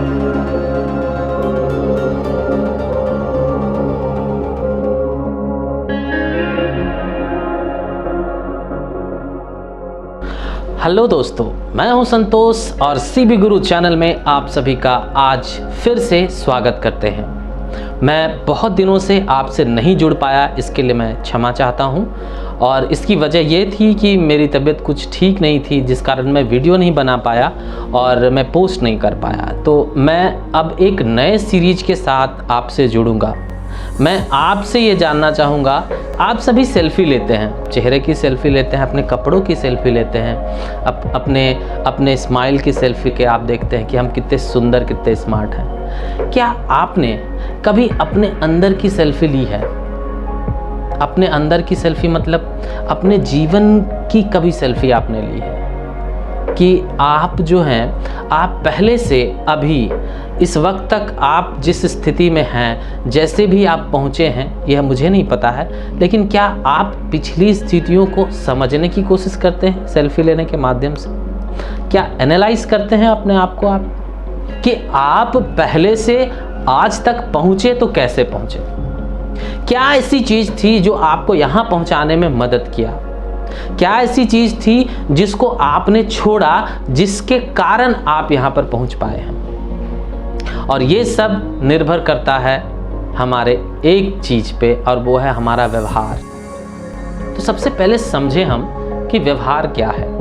Hello दोस्तों, मैं हूं संतोष और सीबी गुरु चैनल में आप सभी का आज फिर से स्वागत करते हैं। मैं बहुत दिनों से आपसे नहीं जुड़ पाया, इसके लिए मैं क्षमा चाहता हूं। और इसकी वजह ये थी कि मेरी तबीयत कुछ ठीक नहीं थी, जिस कारण मैं वीडियो नहीं बना पाया और मैं पोस्ट नहीं कर पाया। तो मैं अब एक नए सीरीज के साथ आपसे जुड़ूंगा। मैं आपसे ये जानना चाहूँगा, आप सभी सेल्फ़ी लेते हैं, चेहरे की सेल्फ़ी लेते हैं, अपने कपड़ों की सेल्फ़ी लेते हैं, अपने स्माइल की सेल्फ़ी के आप देखते हैं कि हम कितने सुंदर, कितने स्मार्ट हैं। क्या आपने कभी अपने अंदर की सेल्फ़ी ली है? अपने अंदर की सेल्फ़ी मतलब अपने जीवन की कभी सेल्फ़ी आपने ली है कि आप जो हैं, आप पहले से अभी इस वक्त तक आप जिस स्थिति में हैं, जैसे भी आप पहुँचे हैं, यह मुझे नहीं पता है, लेकिन क्या आप पिछली स्थितियों को समझने की कोशिश करते हैं सेल्फ़ी लेने के माध्यम से? क्या एनालाइज़ करते हैं अपने आप को आप कि आप पहले से आज तक पहुँचे तो कैसे पहुँचे? क्या ऐसी चीज़ थी जो आपको यहाँ पहुँचाने में मदद किया? क्या ऐसी चीज़ थी जिसको आपने छोड़ा, जिसके कारण आप यहाँ पर पहुँच पाए हैं? और ये सब निर्भर करता है हमारे एक चीज़ पे, और वो है हमारा व्यवहार। तो सबसे पहले समझे हम कि व्यवहार क्या है।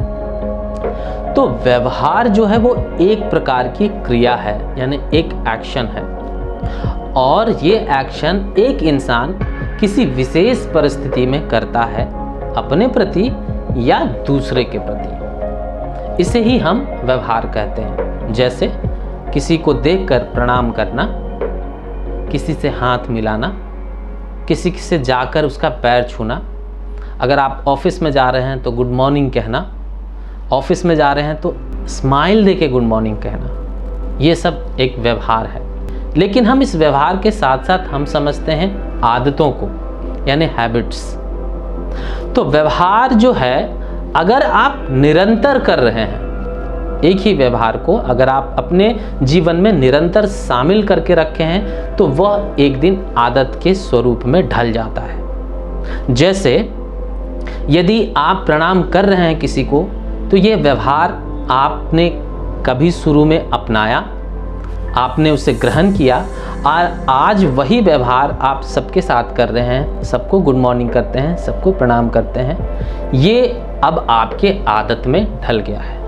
तो व्यवहार जो है वो एक प्रकार की क्रिया है, यानी एक एक्शन है, और ये एक्शन एक इंसान किसी विशेष परिस्थिति में करता है, अपने प्रति या दूसरे के प्रति। इसे ही हम व्यवहार कहते हैं। जैसे किसी को देखकर प्रणाम करना, किसी से हाथ मिलाना, किसी से जाकर उसका पैर छूना। अगर आप ऑफिस में जा रहे हैं तो गुड मॉर्निंग कहना, ऑफिस में जा रहे हैं तो स्माइल देके गुड मॉर्निंग कहना, ये सब एक व्यवहार है। लेकिन हम इस व्यवहार के साथ साथ हम समझते हैं आदतों को, यानी हैबिट्स। तो व्यवहार जो है, अगर आप निरंतर कर रहे हैं एक ही व्यवहार को, अगर आप अपने जीवन में निरंतर शामिल करके रखे हैं, तो वह एक दिन आदत के स्वरूप में ढल जाता है। जैसे यदि आप प्रणाम कर रहे हैं किसी को, तो ये व्यवहार आपने कभी शुरू में अपनाया, आपने उसे ग्रहण किया, और आज वही व्यवहार आप सबके साथ कर रहे हैं, सबको गुड मॉर्निंग करते हैं, सबको प्रणाम करते हैं। ये अब आपके आदत में ढल गया है,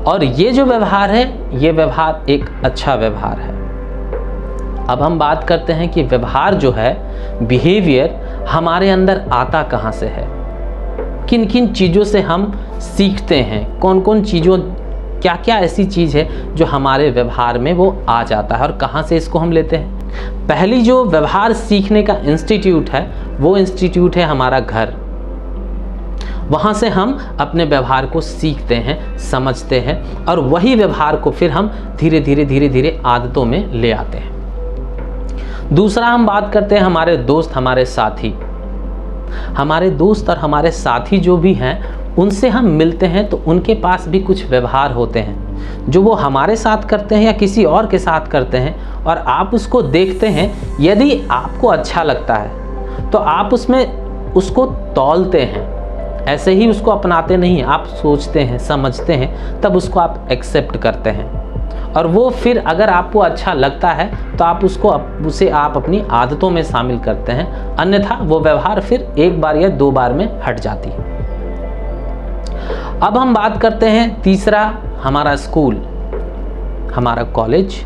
और ये जो व्यवहार है, ये व्यवहार एक अच्छा व्यवहार है। अब हम बात करते हैं कि व्यवहार जो है, बिहेवियर, हमारे अंदर आता कहाँ से है, किन किन चीज़ों से हम सीखते हैं, कौन कौन चीज़ों, क्या क्या ऐसी चीज़ है जो हमारे व्यवहार में वो आ जाता है, और कहाँ से इसको हम लेते हैं। पहली जो व्यवहार सीखने का इंस्टीट्यूट है, वो इंस्टीट्यूट है हमारा घर। वहाँ से हम अपने व्यवहार को सीखते हैं, समझते हैं, और वही व्यवहार को फिर हम धीरे धीरे आदतों में ले आते हैं। दूसरा हम बात करते हैं हमारे दोस्त, हमारे साथी। हमारे दोस्त और हमारे साथी जो भी हैं, उनसे हम मिलते हैं तो उनके पास भी कुछ व्यवहार होते हैं जो वो हमारे साथ करते हैं या किसी और के साथ करते हैं, और आप उसको देखते हैं। यदि आपको अच्छा लगता है तो आप उसमें उसको तौलते हैं, ऐसे ही उसको अपनाते नहीं, आप सोचते हैं, समझते हैं, तब उसको आप एक्सेप्ट करते हैं। और वो फिर अगर आपको अच्छा लगता है तो आप उसे आप अपनी आदतों में शामिल करते हैं, अन्यथा वो व्यवहार फिर एक बार या दो बार में हट जाती है। अब हम बात करते हैं तीसरा, हमारा स्कूल, हमारा कॉलेज।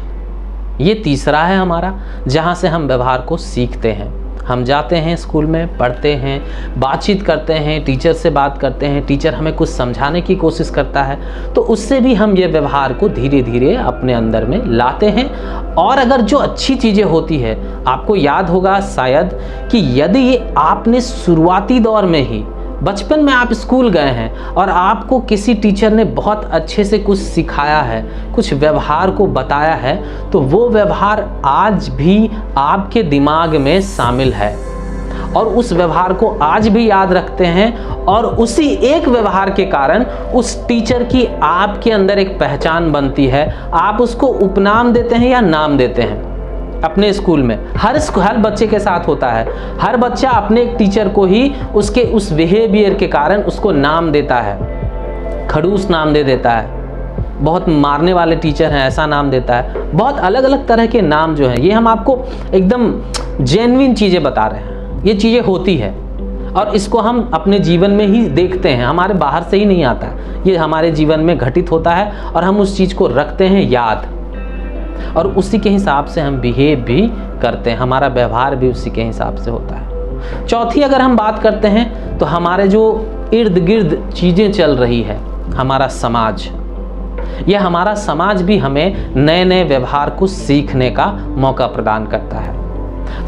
ये तीसरा है हमारा, जहाँ से हम व्यवहार को सीखते हैं। हम जाते हैं स्कूल में, पढ़ते हैं, बातचीत करते हैं, टीचर से बात करते हैं, टीचर हमें कुछ समझाने की कोशिश करता है, तो उससे भी हम ये व्यवहार को धीरे धीरे अपने अंदर में लाते हैं। और अगर जो अच्छी चीज़ें होती है, आपको याद होगा शायद कि यदि आपने शुरुआती दौर में ही, बचपन में आप स्कूल गए हैं और आपको किसी टीचर ने बहुत अच्छे से कुछ सिखाया है, कुछ व्यवहार को बताया है, तो वो व्यवहार आज भी आपके दिमाग में शामिल है। और उस व्यवहार को आज भी याद रखते हैं, और उसी एक व्यवहार के कारण उस टीचर की आपके अंदर एक पहचान बनती है। आप उसको उपनाम देते हैं या नाम देते हैं। अपने स्कूल में हर बच्चे के साथ होता है। हर बच्चा अपने एक टीचर को ही उसके उस बिहेवियर के कारण उसको नाम देता है। खड़ूस नाम दे देता है, बहुत मारने वाले टीचर हैं ऐसा नाम देता है। बहुत अलग अलग तरह के नाम जो हैं, ये हम आपको एकदम जेन्युइन चीज़ें बता रहे हैं। ये चीज़ें होती है और इसको हम अपने जीवन में ही देखते हैं, हमारे बाहर से ही नहीं आता है। ये हमारे जीवन में घटित होता है और हम उस चीज़ को रखते हैं याद, और उसी के हिसाब से हम बिहेव भी करते हैं। हमारा व्यवहार भी उसी के हिसाब से होता है। चौथी अगर हम बात करते हैं तो हमारे जो इर्द गिर्द चीज़ें चल रही है, हमारा समाज, यह हमारा समाज भी हमें नए नए व्यवहार को सीखने का मौका प्रदान करता है।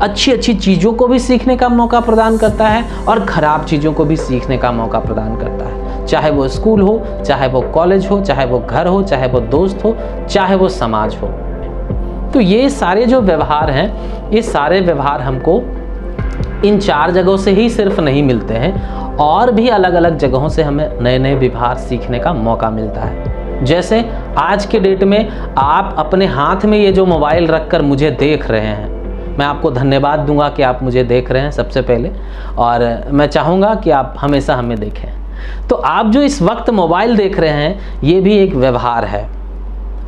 अच्छी अच्छी चीज़ों को भी सीखने का मौका प्रदान करता है और ख़राब चीज़ों को भी सीखने का मौका प्रदान करता है। चाहे वो स्कूल हो, चाहे वो कॉलेज हो, चाहे वो घर हो, चाहे वो दोस्त हो, चाहे वो समाज हो। तो ये सारे जो व्यवहार हैं, ये सारे व्यवहार हमको इन 4 जगहों से ही सिर्फ नहीं मिलते हैं, और भी अलग अलग जगहों से हमें नए नए व्यवहार सीखने का मौका मिलता है। जैसे आज के डेट में आप अपने हाथ में ये जो मोबाइल रखकर मुझे देख रहे हैं, मैं आपको धन्यवाद दूंगा कि आप मुझे देख रहे हैं सबसे पहले, और मैं चाहूँगा कि आप हमेशा हमें देखें। तो आप जो इस वक्त मोबाइल देख रहे हैं, ये भी एक व्यवहार है,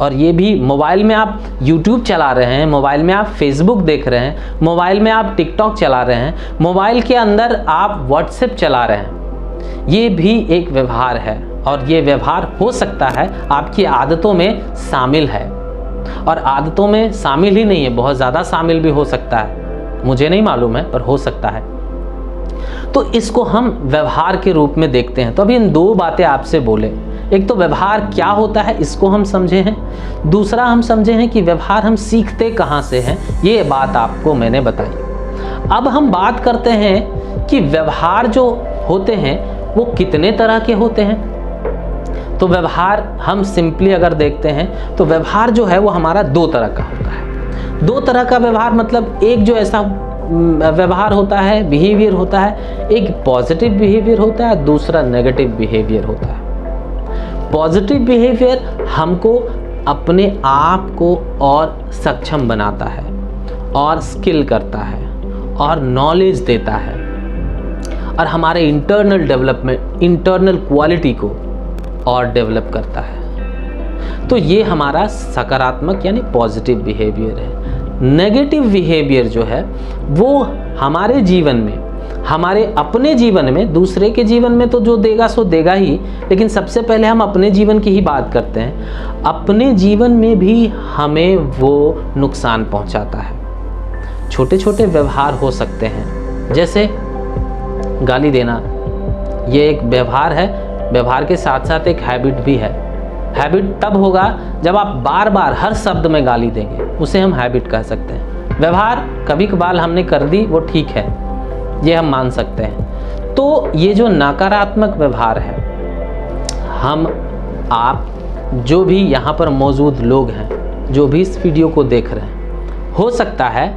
और ये भी मोबाइल में आप YouTube चला रहे हैं, मोबाइल में आप Facebook देख रहे हैं, मोबाइल में आप TikTok चला रहे हैं, मोबाइल के अंदर आप WhatsApp चला रहे हैं, ये भी एक व्यवहार है। और ये व्यवहार हो सकता है आपकी आदतों में शामिल है, और आदतों में शामिल ही नहीं है, बहुत ज़्यादा शामिल भी हो सकता है, मुझे नहीं मालूम है पर हो सकता है। तो इसको हम व्यवहार के रूप में देखते हैं। तो अभी इन 2 बातें आपसे बोले, एक तो व्यवहार क्या होता है इसको हम समझे हैं, दूसरा हम समझे हैं कि व्यवहार हम सीखते कहाँ से हैं, ये बात आपको मैंने बताई। अब हम बात करते हैं कि व्यवहार जो होते हैं वो कितने तरह के होते हैं। तो व्यवहार हम सिंपली अगर देखते हैं तो व्यवहार जो है वो हमारा 2 तरह का होता है। 2 तरह का व्यवहार मतलब एक जो ऐसा व्यवहार होता है, बिहेवियर होता है, एक पॉजिटिव बिहेवियर होता है, दूसरा नेगेटिव बिहेवियर होता है। पॉजिटिव बिहेवियर हमको अपने आप को और सक्षम बनाता है, और स्किल करता है, और नॉलेज देता है, और हमारे इंटरनल डेवलपमेंट, इंटरनल क्वालिटी को और डेवलप करता है। तो ये हमारा सकारात्मक यानी पॉजिटिव बिहेवियर है। नेगेटिव बिहेवियर जो है वो हमारे जीवन में, हमारे अपने जीवन में, दूसरे के जीवन में तो जो देगा सो देगा ही, लेकिन सबसे पहले हम अपने जीवन की ही बात करते हैं। अपने जीवन में भी हमें वो नुकसान पहुंचाता है। छोटे छोटे व्यवहार हो सकते हैं, जैसे गाली देना, ये एक व्यवहार है। व्यवहार के साथ साथ एक हैबिट भी है। हैबिट तब होगा जब आप बार बार हर शब्द में गाली देंगे, उसे हम हैबिट कह सकते हैं। व्यवहार कभी कभार हमने कर दी, वो ठीक है, ये हम मान सकते हैं। तो ये जो नकारात्मक व्यवहार है, हम आप जो भी यहाँ पर मौजूद लोग हैं, जो भी इस वीडियो को देख रहे हैं, हो सकता है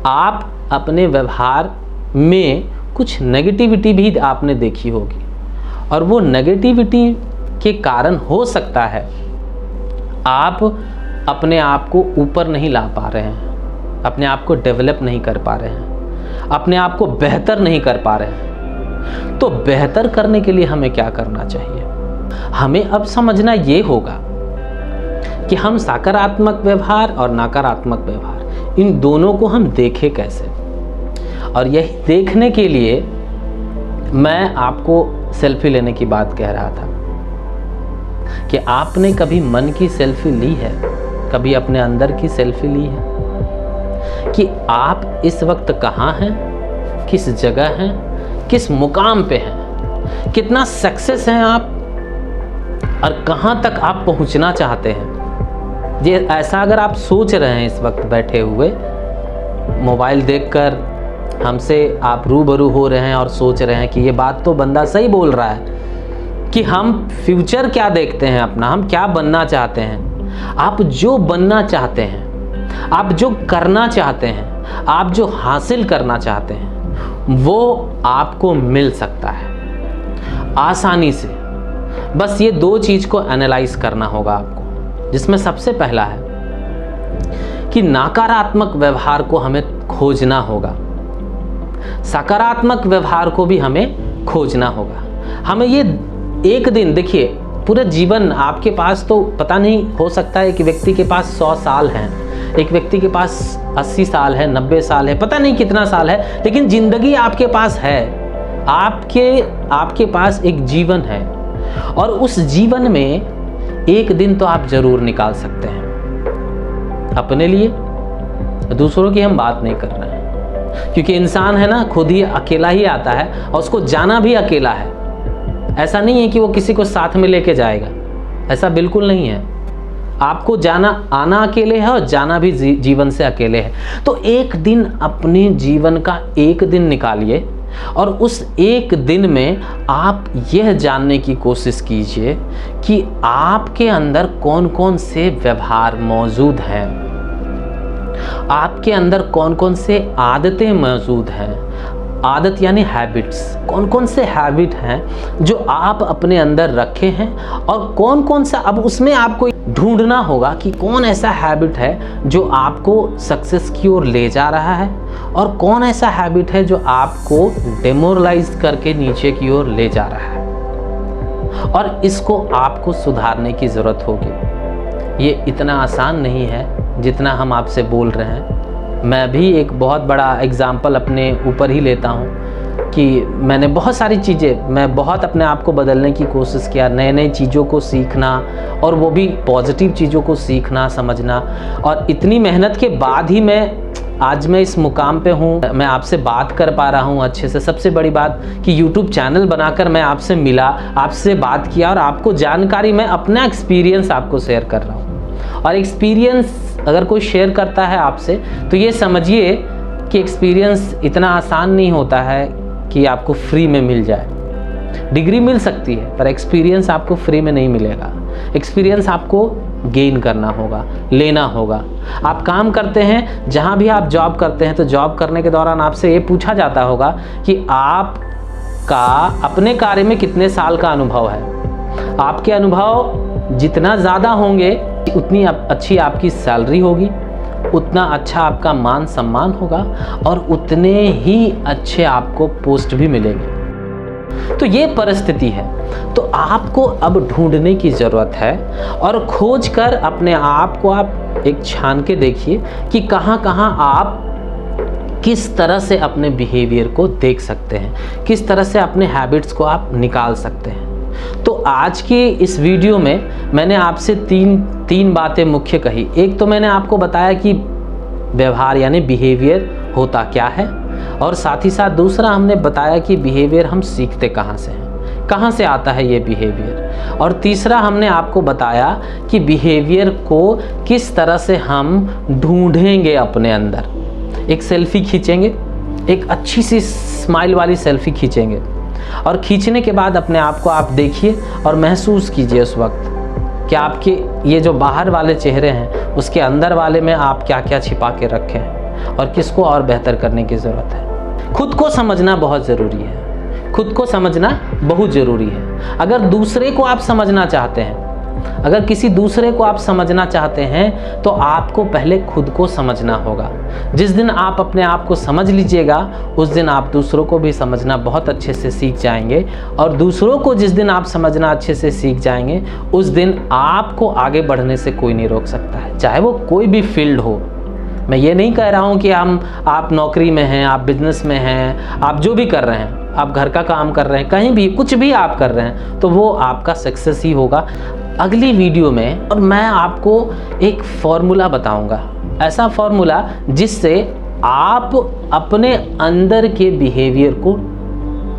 आप अपने व्यवहार में कुछ नेगेटिविटी भी आपने देखी होगी, और वो नेगेटिविटी के कारण हो सकता है आप अपने आप को ऊपर नहीं ला पा रहे हैं, अपने आप को डेवलप नहीं कर पा रहे हैं, अपने आप को बेहतर नहीं कर पा रहे हैं। तो बेहतर करने के लिए हमें क्या करना चाहिए? हमें अब समझना ये होगा कि हम सकारात्मक व्यवहार और नकारात्मक व्यवहार, इन दोनों को हम देखें कैसे। और यही देखने के लिए मैं आपको सेल्फी लेने की बात कह रहा था कि आपने कभी मन की सेल्फी ली है, कभी अपने अंदर की सेल्फी ली है कि आप इस वक्त कहाँ हैं, किस जगह हैं, किस मुकाम पे हैं, कितना सक्सेस हैं आप, और कहाँ तक आप पहुँचना चाहते हैं। ये ऐसा अगर आप सोच रहे हैं इस वक्त बैठे हुए, मोबाइल देखकर हमसे आप रूबरू हो रहे हैं और सोच रहे हैं कि ये बात तो बंदा सही बोल रहा है कि हम फ्यूचर क्या देखते हैं अपना, हम क्या बनना चाहते हैं। आप जो बनना चाहते हैं, आप जो करना चाहते हैं, आप जो हासिल करना चाहते हैं, वो आपको मिल सकता है आसानी से। बस ये 2 चीज़ को एनालाइज करना होगा आपको, जिसमें सबसे पहला है कि नकारात्मक व्यवहार को हमें खोजना होगा, सकारात्मक व्यवहार को भी हमें खोजना होगा। हमें ये एक दिन, देखिए पूरा जीवन आपके पास तो पता नहीं, हो सकता है कि व्यक्ति के पास 100 साल हैं, एक व्यक्ति के पास 80 साल है, 90 साल है, पता नहीं कितना साल है, लेकिन जिंदगी आपके पास है। आपके पास एक जीवन है और उस जीवन में एक दिन तो आप जरूर निकाल सकते हैं अपने लिए। दूसरों की हम बात नहीं कर रहे हैं, क्योंकि इंसान है ना, खुद ही अकेला ही आता है और उसको जाना भी अकेला है। ऐसा नहीं है कि वो किसी को साथ में लेके जाएगा, ऐसा बिल्कुल नहीं है। आपको आना अकेले है और जाना भी जीवन से अकेले है। तो एक दिन अपने जीवन का एक दिन निकालिए और उस एक दिन में आप यह जानने की कोशिश कीजिए कि आपके अंदर कौन कौन से व्यवहार मौजूद हैं, आपके अंदर कौन कौन से आदतें मौजूद हैं। आदत यानी हैबिट्स, कौन कौन से हैबिट हैं जो आप अपने अंदर रखे हैं और कौन कौन सा, अब उसमें आपको ढूंढना होगा कि कौन ऐसा हैबिट है जो आपको सक्सेस की ओर ले जा रहा है और कौन ऐसा हैबिट है जो आपको डेमोरलाइज करके नीचे की ओर ले जा रहा है, और इसको आपको सुधारने की ज़रूरत होगी। ये इतना आसान नहीं है जितना हम आपसे बोल रहे हैं। मैं भी एक बहुत बड़ा एग्ज़ाम्पल अपने ऊपर ही लेता हूँ कि मैंने बहुत सारी चीज़ें, मैं बहुत अपने आप को बदलने की कोशिश किया, नए नई चीज़ों को सीखना, और वो भी पॉजिटिव चीज़ों को सीखना समझना, और इतनी मेहनत के बाद ही आज मैं इस मुकाम पे हूँ, मैं आपसे बात कर पा रहा हूँ अच्छे से। सबसे बड़ी बात कि YouTube चैनल बनाकर मैं आपसे मिला, आपसे बात किया और आपको जानकारी, मैं अपना एक्सपीरियंस आपको शेयर कर रहा हूँ। और एक्सपीरियंस अगर कोई शेयर करता है आपसे, तो ये समझिए कि एक्सपीरियंस इतना आसान नहीं होता है कि आपको फ्री में मिल जाए। डिग्री मिल सकती है पर एक्सपीरियंस आपको फ्री में नहीं मिलेगा। एक्सपीरियंस आपको गेन करना होगा, लेना होगा। आप काम करते हैं, जहाँ भी आप जॉब करते हैं, तो जॉब करने के दौरान आपसे ये पूछा जाता होगा कि आपका अपने कार्य में कितने साल का अनुभव है। आपके अनुभव जितना ज़्यादा होंगे उतनी अच्छी आपकी सैलरी होगी, उतना अच्छा आपका मान सम्मान होगा और उतने ही अच्छे आपको पोस्ट भी मिलेंगे। तो ये परिस्थिति है। तो आपको अब ढूंढने की ज़रूरत है और खोज कर अपने आप को आप एक छान के देखिए कि कहाँ कहाँ आप किस तरह से अपने बिहेवियर को देख सकते हैं, किस तरह से अपने हैबिट्स को आप निकाल सकते हैं। तो आज की इस वीडियो में मैंने आपसे तीन बातें मुख्य कही। एक तो मैंने आपको बताया कि व्यवहार यानी बिहेवियर होता क्या है, और साथ ही साथ दूसरा हमने बताया कि बिहेवियर हम सीखते कहाँ से हैं, कहाँ से आता है ये बिहेवियर, और तीसरा हमने आपको बताया कि बिहेवियर को किस तरह से हम ढूंढेंगे अपने अंदर। एक सेल्फी खींचेंगे, एक अच्छी सी स्माइल वाली सेल्फी खींचेंगे, और खींचने के बाद अपने आप को आप देखिए और महसूस कीजिए उस वक्त कि आपके ये जो बाहर वाले चेहरे हैं उसके अंदर वाले में आप क्या क्या छिपा के रखे हैं और किसको और बेहतर करने की ज़रूरत है। खुद को समझना बहुत ज़रूरी है, खुद को समझना बहुत ज़रूरी है। अगर दूसरे को आप समझना चाहते हैं, अगर किसी दूसरे को आप समझना चाहते हैं, तो आपको पहले खुद को समझना होगा। जिस दिन आप अपने आप को समझ लीजिएगा, उस दिन आप दूसरों को भी समझना बहुत अच्छे से सीख जाएंगे, और दूसरों को जिस दिन आप समझना अच्छे से सीख जाएंगे, उस दिन आपको आगे बढ़ने से कोई नहीं रोक सकता है, चाहे वो कोई भी फील्ड हो। मैं ये नहीं कह रहा हूँ कि आप नौकरी में हैं, आप बिजनेस में हैं, आप जो भी कर रहे हैं, आप घर का काम कर रहे हैं, कहीं भी कुछ भी आप कर रहे हैं, तो वो आपका सक्सेस ही होगा। अगली वीडियो में और मैं आपको एक फॉर्मूला बताऊंगा, ऐसा फॉर्मूला जिससे आप अपने अंदर के बिहेवियर को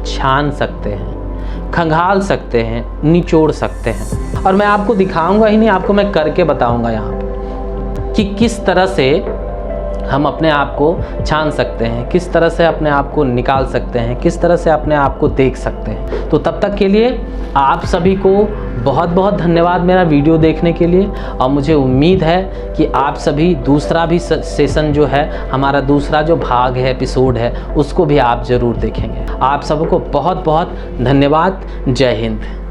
छान सकते हैं, खंगाल सकते हैं, निचोड़ सकते हैं। और मैं आपको दिखाऊंगा ही नहीं, आपको मैं करके बताऊंगा यहाँ पे कि किस तरह से हम अपने आप को छान सकते हैं, किस तरह से अपने आप को निकाल सकते हैं, किस तरह से अपने आप को देख सकते हैं। तो तब तक के लिए आप सभी को बहुत बहुत धन्यवाद मेरा वीडियो देखने के लिए, और मुझे उम्मीद है कि आप सभी दूसरा भी सेशन जो है, हमारा दूसरा जो भाग है, एपिसोड है, उसको भी आप ज़रूर देखेंगे। आप सबको बहुत बहुत धन्यवाद। जय हिंद।